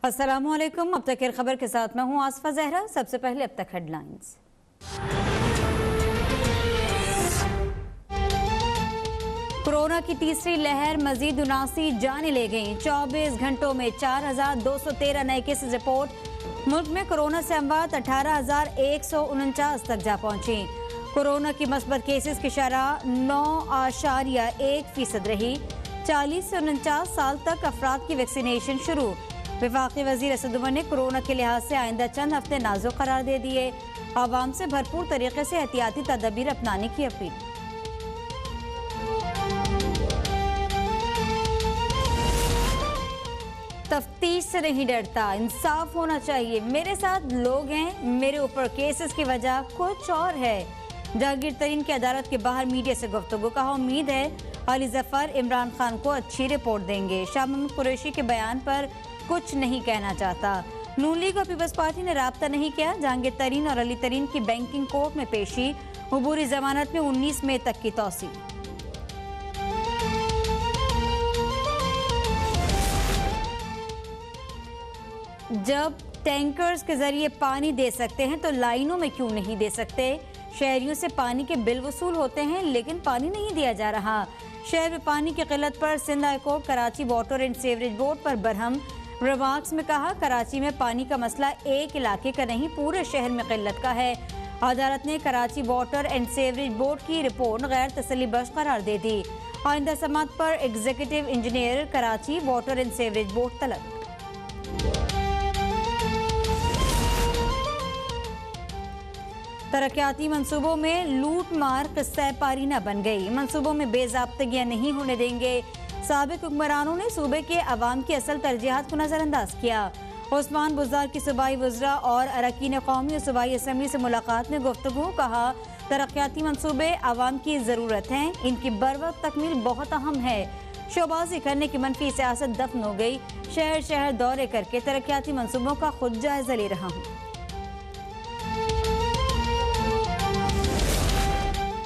अस्सलामुअलैकुम। अब तक खबर के साथ मैं हूं आसफा जहरा। सबसे पहले अब तक हेडलाइंस। कोरोना की तीसरी लहर मजीद 79 जानें ले गई। 24 घंटों में 4213 नए केसेस रिपोर्ट। मुल्क में कोरोना से अमवात 18149 तक जा पहुंची। कोरोना की मस्बत केसेस की शरह 9.1% रही। 40 से 49 साल तक अफराद की वैक्सीनेशन शुरू। वफाकी वजीर असद उमर ने कोरोना के लिहाज से आइंदा चंद हफ्ते नाजुक करार दे दिए। आवाम से भरपूर तरीके से एहतियाती तदबीर अपनाने की अपील। तफ्तीश से नहीं डरता, इंसाफ होना चाहिए। मेरे साथ लोग हैं, मेरे ऊपर केसेस की वजह कुछ और है। जहांगीर तरीन की अदालत के बाहर मीडिया से गुफ्तगू। कहा उम्मीद है अली जफर इमरान खान को अच्छी रिपोर्ट देंगे। शाह महमूद कुरैशी के बयान पर कुछ नहीं कहना चाहता। नून लीग और पीपल्स पार्टी ने राब्ता नहीं किया। जहांगीर तरीन और अली तरीन की बैंकिंग कोर्ट में पेशी। अबूरी जमानत में 19 मई तक की तौसी। जब टैंकर्स के जरिए पानी दे सकते हैं तो लाइनों में क्यों नहीं दे सकते। शहरियों से पानी के बिल वसूल होते हैं लेकिन पानी नहीं दिया जा रहा। शहर में पानी की किल्लत पर Sindh high court Karachi water and sewerage board पर बरहम। रिमार्क्स में कहा कराची में पानी का मसला एक इलाके का नहीं पूरे शहर में किल्लत का है। अदालत ने Karachi water and sewerage board की रिपोर्ट गैर तसल्ली बख्श करार दे दी। आइंदा समात पर executive engineer Karachi water and sewerage board तलब। तरक्याती मंसूबों में लूट मार किस्सा पारीना बन गई। मंसूबों में बेज़ाब्तगियां नहीं होने देंगे। साबिक हुक्मरानों ने सूबे के अवाम की असल तरजीहात को नजरअंदाज किया। उस्मान बुज़दार की सूबाई वज़रा और अरकान कौमी और सूबाई असम्बली से मुलाकात में गुफ्तगू। कहा तरक्याती मंसूबे अवाम की ज़रूरत हैं, इनकी बरवक्त तकमील बहुत अहम है। शोबाजी करने की मनफी सियासत दफन हो गई। शहर शहर दौरे करके तरक्याती मंसूबों का खुद जायजा ले रहा हूँ।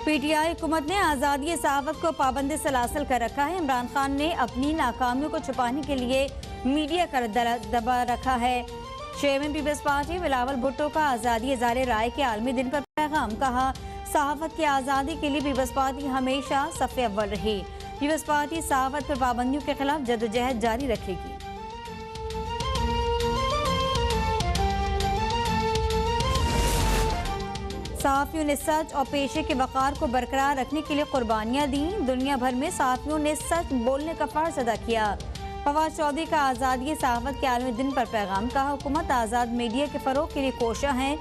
पीटीआई हुकूमत ने आज़ादी सहाफ़त को पाबंद सलासल कर रखा है। इमरान खान ने अपनी नाकामियों को छुपाने के लिए मीडिया का दबा रखा है। चेयरमैन पीपल्स पार्टी बिलावल भुट्टो का आज़ादी इज़हार राय के आलमी दिन पर पैगाम। कहा सहाफ़त की आज़ादी के लिए पीपल्स पार्टी हमेशा सफ़े अव्वल रही। पीपल्स पार्टी सहाफ़त पर पाबंदियों के खिलाफ जदोजहद जारी रखेगी। सहाफ़ियों ने सच और पेशे के वक़ार को बरकरार रखने के लिए कुर्बानियाँ दी। दुनिया भर में सहाफ़ियों ने सच बोलने का फ़र्ज़ अदा किया। फवाद चौधरी का आज़ादी सहाफ़त के आलमी दिन पर पैगाम। कहा हुकूमत आज़ाद मीडिया के फ़रोग़ के लिए कोशा है।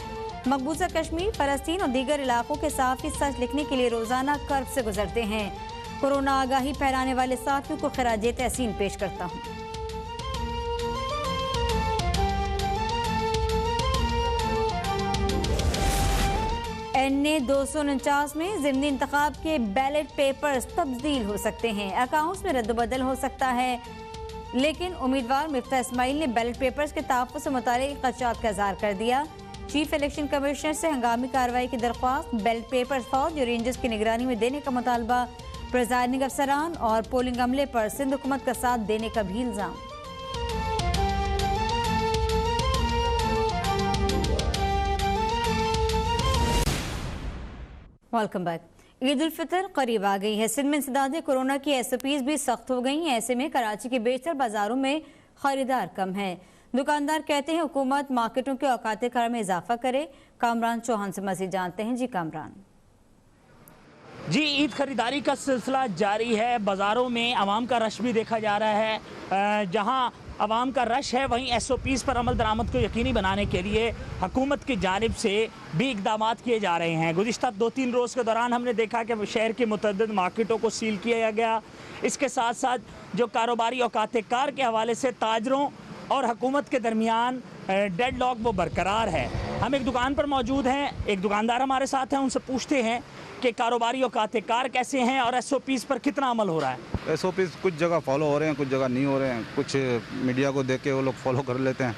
मकबूजा कश्मीर, फ़लस्तीन और दीगर इलाकों के सहाफ़ी सच लिखने के लिए रोज़ाना कर्ब से गुजरते हैं। कोरोना आगाही फैलाने वाले सहाफ़ियों को खिराजे तहसीन पेश करता हूँ। NA 249 में ज़िमनी इंतखाब के बैलेट पेपर्स तब्दील हो सकते हैं। अकाउंट्स में रद्द-बदल हो सकता है, लेकिन उम्मीदवार मिफ्ता इस्माइल ने बैलेट पेपर्स के तहफ़्फ़ुज़ से मुताल्लिक़ ख़दशात का इज़हार कर दिया। चीफ इलेक्शन कमिश्नर से हंगामी कार्रवाई की दरख्वास्त। बैलेट पेपर्स फौज और रेंजर्स की निगरानी में देने का मुतालबा। प्रिजाइडिंग अफसरान और पोलिंग अमले पर सिंध हुकूमत का साथ देने का भी इल्ज़ाम। Welcome back. ईद उल फितर करीब आ गई है। सिंध में इंसदाद कोरोना की SOPs भी सख्त हो गई हैं। ऐसे में कराची के बेशतर बाजारों में खरीदार कम है। दुकानदार कहते हैं हुकूमत मार्केटों के औकात कार में इजाफा करे। कामरान चौहान से मज़ीद जानते हैं। जी कामरान। जी, ईद खरीदारी का सिलसिला जारी है। बाज़ारों में आवाम का रश भी देखा जा रहा है। जहां आवाम का रश है वहीं SOPs पर अमल दरामद को यकीनी बनाने के लिए हुकूमत की जानिब से भी इक़दाम किए जा रहे हैं। गुज़िश्ता 2-3 रोज़ के दौरान हमने देखा कि शहर की मुतअद्दिद मार्केटों को सील किया गया। इसके साथ साथ जो कारोबारी औकात कार के हवाले से ताजरों और हुकूमत के दरमियान डेडलॉक वो बरकरार है। हम एक दुकान पर मौजूद हैं, एक दुकानदार हमारे साथ हैं, उनसे पूछते हैं कि कारोबारी औकात कार कैसे हैं और SOPs पर कितना अमल हो रहा है। SOPs कुछ जगह फॉलो हो रहे हैं, कुछ जगह नहीं हो रहे हैं। कुछ मीडिया को देख के वो लोग फॉलो कर लेते हैं।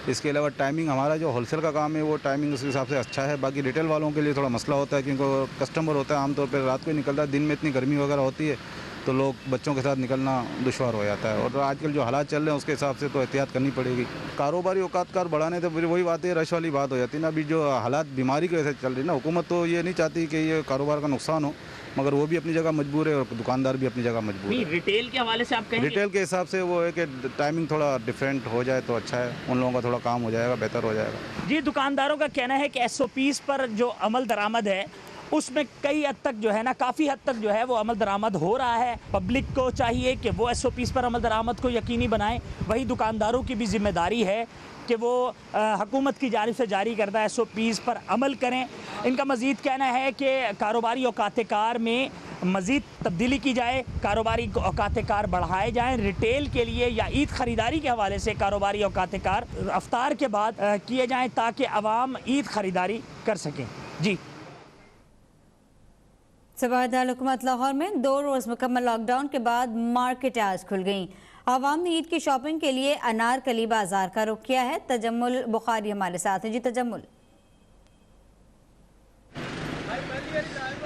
इसके अलावा टाइमिंग, हमारा जो होलसेल का काम है वो टाइमिंग उस हिसाब से अच्छा है। बाकी रिटेल वालों के लिए थोड़ा मसला होता है क्योंकि कस्टमर होता है आमतौर पर रात को ही निकलता है। दिन में इतनी गर्मी वगैरह होती है तो लोग बच्चों के साथ निकलना दुश्वार हो जाता है। और आजकल जो हालात चल रहे हैं उसके हिसाब से तो एहतियात करनी पड़ेगी। कारोबारी औकातकार बढ़ाने तो फिर वही बात है, रश वाली बात हो जाती है ना। अभी जो हालात बीमारी की वजह से चल रही है ना, हुकूमत तो ये नहीं चाहती कि ये कारोबार का नुकसान हो, मगर वो भी अपनी जगह मजबूर है और दुकानदार भी अपनी जगह मजबूर है। रिटेल के हवाले से आप कहेंगे? रिटेल के हिसाब से वो है कि टाइमिंग थोड़ा डिफरेंट हो जाए तो अच्छा है, उन लोगों का थोड़ा काम हो जाएगा, बेहतर हो जाएगा। जी, दुकानदारों का कहना है कि SOPs पर जो अमल दरामद है उसमें कई हद तक जो है ना, काफ़ी हद तक जो है वो अमल दरामद हो रहा है। पब्लिक को चाहिए कि वो SOPs पर अमल दरामद को यकीनी बनाएं। वही दुकानदारों की भी जिम्मेदारी है कि वो हुकूमत की जानिब से जारी करदा SOPs पर अमल करें। इनका मज़ीद कहना है कि कारोबारी औकात-ए-कार में मज़ीद तब्दीली की जाए, कारोबारी औकात-ए-कार बढ़ाए जाएँ रिटेल के लिए, या ईद ख़रीदारी के हवाले से कारोबारी औकात-ए-कार अफ्तार के बाद किए जाएँ ताकि अवाम ईद ख़रीदारी कर सकें। जी, सवादार हुकूमत लाहौर में 2 रोज़ मुकम्मल लॉकडाउन के बाद मार्केट आज खुल गईं। आवाम ने ईद की शॉपिंग के लिए अनारकली बाजार का रुख किया है। तजम्मुल बुखारी हमारे साथ है। जी तजम्मुल।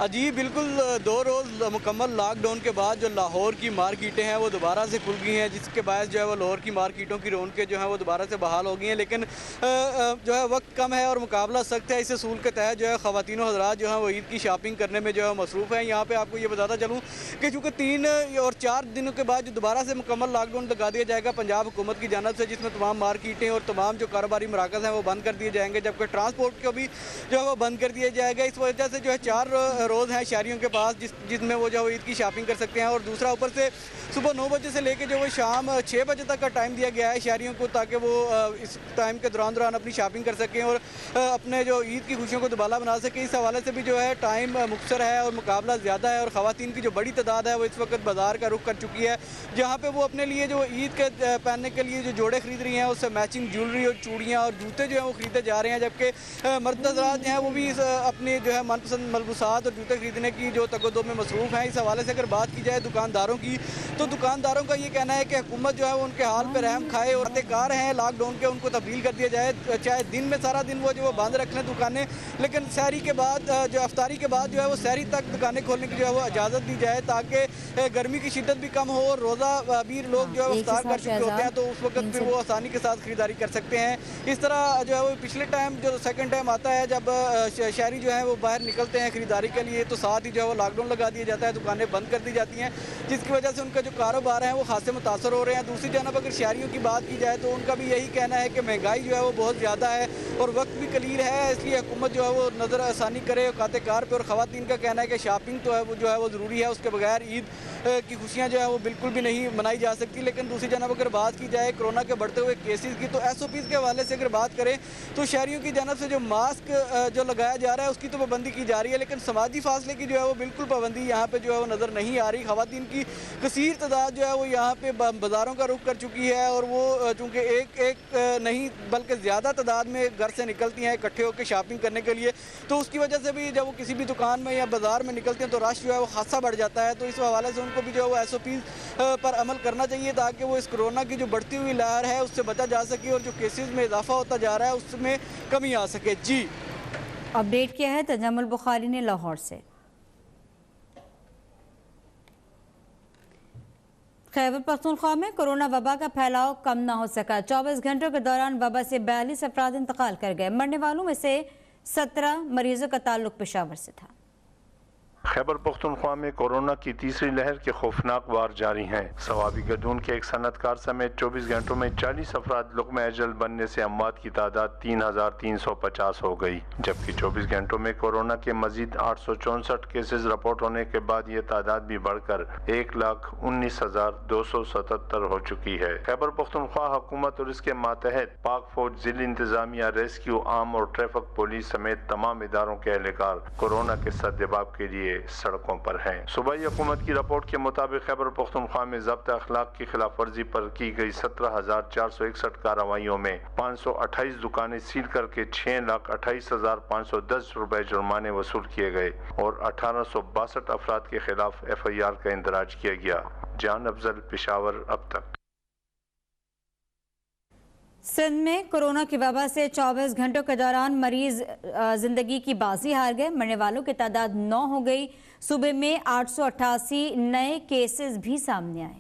जी बिल्कुल, 2 रोज़ मुकम्मल लॉकडाउन के बाद जो लाहौर की मार्केटें हैं वो दोबारा से खुल गई हैं, जिसके बायस जो है वो लाहौर की मार्केटों की रौनकें जो हैं वो दोबारा से बहाल हो गई हैं। लेकिन जो है वक्त कम है और मुकाबला सख्त है। इस असूल के तहत जो है ख़वातीन और हज़रात जो है वो ईद की शॉपिंग करने में जो है मसरूफ़ है। यहाँ पर आपको ये बताता चलूँ कि चूँकि 3 और 4 दिनों के बाद जो दोबारा से मुकम्मल लॉकडाउन लगा दिया जाएगा पंजाब हुकूमत की जानब से, जिसमें तमाम मार्केटें और तमाम जो कारोबारी मराकज़ हैं वो बंद कर दिए जाएंगे, जबकि ट्रांसपोर्ट को भी जो है वो बंद कर दिया जाएगा। इस वजह से जो है 4 रोज़ हैं शहरियों के पास जिसमें वो जो ईद की शॉपिंग कर सकते हैं। और दूसरा, ऊपर से सुबह 9 बजे से लेकर जो वो शाम 6 बजे तक का टाइम दिया गया है शहरियों को, ताकि वो इस टाइम के दौरान अपनी शॉपिंग कर सकें और अपने जो ईद की खुशियों को दुबाला बना सकें। इस हवाले से भी जो है टाइम मुख्तसर है और मुकाबला ज़्यादा है। और ख़वातीन की जो बड़ी तादाद है वो इस वक्त बाज़ार का रुख कर चुकी है, जहाँ पर वो अपने लिए जो ईद के पहनने के लिए जो जोड़े खरीद रही हैं, उससे मैचिंग ज्वेलरी और चूड़ियाँ और जूते जो हैं वो खरीदे जा रहे हैं। जबकि मर्द हज़रात जो हैं वो भी अपने जो है मनपसंद मलबूसात और जूते खरीदने की जो तगदो में मसरूफ़ हैं। इस हवाले से अगर बात की जाए दुकानदारों की, तो दुकानदारों का ये कहना है कि हुकूमत जो है वो उनके हाल पे रहम खाए और कार हैं लॉकडाउन के, उनको तब्दील कर दिया जाए। चाहे दिन में सारा दिन वो जो वो बंद रख लें दुकानें, लेकिन सहरी के बाद जो अफ्तारी के बाद जो है वो सहरी तक दुकानें खोलने की जो है वो इजाज़त दी जाए, ताकि गर्मी की शिद्दत भी कम हो और रोज़ा अभी लोग जो है अफ्तार कर चुके होते हैं, तो उस वक्त फिर वो आसानी के साथ खरीदारी कर सकते हैं। इस तरह जो है वो पिछले टाइम जो सेकंड टाइम आता है जब शहरी जो है वो बाहर निकलते हैं खरीदारी के लिए, तो साथ ही जो है वो लॉकडाउन लगा दिया जाता है, दुकानें बंद कर दी जाती हैं, जिसकी वजह से उनका जो कारोबार है वो खासे मुतासर हो रहे हैं। दूसरी जानब अगर शहरियों की बात की जाए तो उनका भी यही कहना है कि महंगाई जो है वो बहुत ज़्यादा है और वक्त भी कलील है, इसलिए हुकूमत जो है वो नज़र आसानी करे औकात-ए-कार पे। और ख़वातीन का कहना है कि शॉपिंग तो है वो जो है वो ज़रूरी है, उसके बगैर ईद की खुशियाँ जो है वो बिल्कुल भी नहीं मनाई जा सकती। लेकिन दूसरी जानब अगर बात की जाए कोरोना के बढ़ते हुए केसेस की, तो SOPs के हवाले से अगर बात करें तो शहरियों की जानब से जो मास्क जो लगाया जा रहा है उसकी तो पाबंदी की जा रही है, लेकिन समाजी फासले की जो है वो बिल्कुल पाबंदी यहाँ पे जो है वो नज़र नहीं आ रही। ख़वातीन की कसीर तादाद जो है वो यहाँ पे बाज़ारों का रुख कर चुकी है और वो चूँकि एक नहीं बल्कि ज़्यादा तादाद में घर से निकलती हैं इकट्ठे होकर शॉपिंग करने के लिए, तो उसकी वजह से भी जब वो किसी भी दुकान में या बाज़ार में निकलते हैं तो रश जो है वो खासा बढ़ जाता है। तो इस हवाले से उनको भी जो है वो SOPs पर अमल करना चाहिए, ताकि वो इस कोरोना की जो बढ़ती हुई लहर है उससे बचा जा सके और जो केसेस में इजाफा होता जा रहा है उसमें कमी आ सके। जी, अपडेट किया है तजम्मुल बुखारी ने लाहौर से। खैबर पख्तूनख्वा में कोरोना वबा का फैलाव कम न हो सका। 24 घंटों के दौरान वबा से 42 अफराद इंतकाल कर गए। मरने वालों में से 17 मरीजों का ताल्लुक पेशावर से था। खैबर पख्तूनख्वा में कोरोना की तीसरी लहर के खौफनाक वार जारी हैं। सवाबी गदून के एक सनतकार समेत 24 घंटों में 40 अफराद लुक़्मा अजल बनने से अमवात की तादाद 3350 हो गई, जबकि 24 घंटों में कोरोना के मजीद 864 केसेस रिपोर्ट होने के बाद ये तादाद भी बढ़कर 1,19,277 हो चुकी है। खैबर पख्तूनख्वा हुकूमत और इसके मातहत पाक फौज, जिला इंतजामिया, रेस्क्यू, आर्म और ट्रैफिक पुलिस समेत तमाम इदारों के एहलकार कोरोना के सद्देबाब के लिए सड़कों पर हैं। सूबाई हुकूमत की रिपोर्ट के मुताबिक खैबर पख्तूनख्वा में ज़ब्त अखलाक की खिलाफ वर्जी पर की गई 17,461 कार्रवाइयों में 528 दुकानें सील करके 6,28,510 रुपए जुर्माने वसूल किए गए और 1862 अफराद के खिलाफ FIR का इंदराज किया गया। जान अफजल, पेशावर। अब तक। सिंध में कोरोना की वबा से 24 घंटों के दौरान मरीज जिंदगी की बाजी हार गए। मरने वालों की तादाद 9 हो गई। सूबे में 888 नए केसेस भी सामने आए।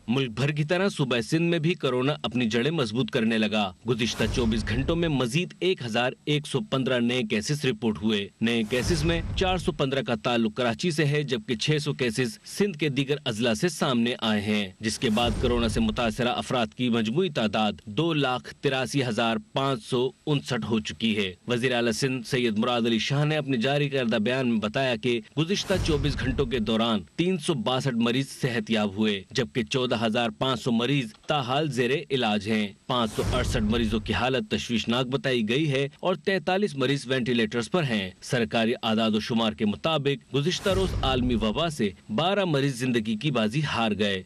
मुल्क भर की तरह सूबा सिंध में भी कोरोना अपनी जड़ें मजबूत करने लगा। गुज़िश्ता 24 घंटों में मजीद 1115 नए केसेस रिपोर्ट हुए। नए केसेस में 415 का ताल्लुक कराची से है, जबकि 600 केसेस सिंध के दीगर अजला से सामने आए हैं, जिसके बाद कोरोना से मुतासरा अफराद की मजमूई तादाद 2,83,559 हो चुकी है। वज़ीर आला सिंध सैयद मुराद अली शाह ने अपने जारी करदा बयान में बताया कि गुज़िश्ता 24 घंटों के दौरान 362 मरीज सेहतयाब हुए, जबकि 14,500 मरीज ताहाल जेरे इलाज हैं। 568 मरीजों की हालत तशवीशनाक बताई गई है और 43 मरीज वेंटिलेटर्स पर हैं। सरकारी आदाद शुमार के मुताबिक गुज़िश्ता रोज आलमी वबा से 12 मरीज जिंदगी की बाजी हार गए।